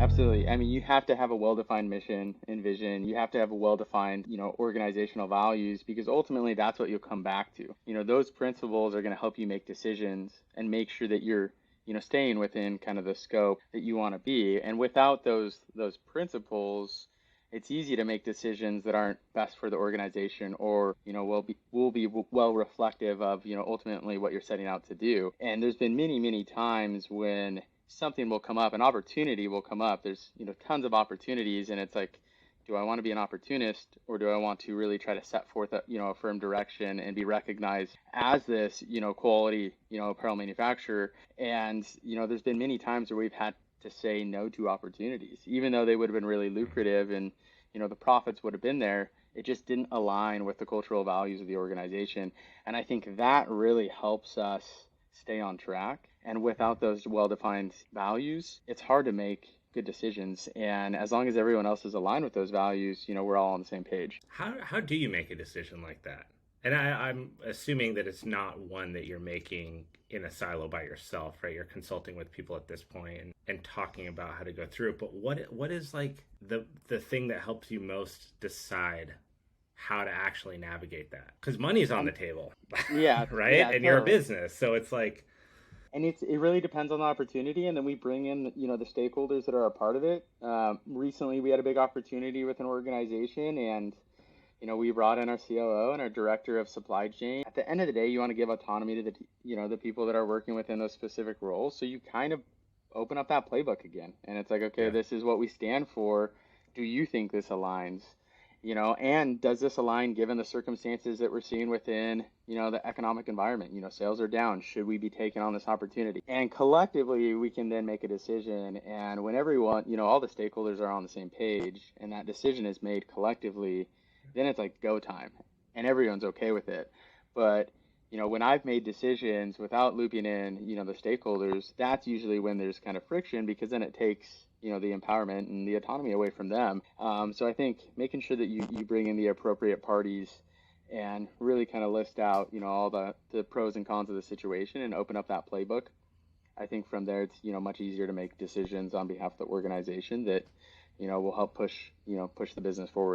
Absolutely. I mean, you have to have a well-defined mission and vision. You have to have a well-defined, organizational values because ultimately that's what you'll come back to. Those principles are going to help you make decisions and make sure that you're, staying within kind of the scope that you want to be. And without those principles, it's easy to make decisions that aren't best for the organization or, will be well reflective of, ultimately what you're setting out to do. And there's been many, many times when something will come up, an opportunity will come up. There's, tons of opportunities, and it's like, do I want to be an opportunist or do I want to really try to set forth a firm direction and be recognized as this, quality, apparel manufacturer? And, there's been many times where we've had to say no to opportunities, even though they would have been really lucrative and, the profits would have been there. It just didn't align with the cultural values of the organization. And I think that really helps us stay on track. And without those well-defined values, it's hard to make good decisions. And as long as everyone else is aligned with those values, we're all on the same page. How do you make a decision like that? And I'm assuming that it's not one that you're making in a silo by yourself, right? You're consulting with people at this point and talking about how to go through it. But what is like the thing that helps you most decide how to actually navigate that? Because money's on the table, Yeah, right? yeah, And you're a totally. business, so it's like, And it really depends on the opportunity, and then we bring in the stakeholders that are a part of it. Recently, we had a big opportunity with an organization, and we brought in our COO and our director of supply chain. At the end of the day, you want to give autonomy to the people that are working within those specific roles. So you kind of open up that playbook again, and it's like, okay, yeah, this is what we stand for. Do you think this aligns? And does this align given the circumstances that we're seeing within, the economic environment? Sales are down. Should we be taking on this opportunity? And collectively, we can then make a decision. And when everyone, all the stakeholders are on the same page and that decision is made collectively, then it's like go time and everyone's okay with it. But, when I've made decisions without looping in, the stakeholders, that's usually when there's kind of friction because then it takes, the empowerment and the autonomy away from them. So I think making sure that you bring in the appropriate parties and really kind of list out, all the pros and cons of the situation and open up that playbook. I think from there it's, much easier to make decisions on behalf of the organization that, will help push the business forward.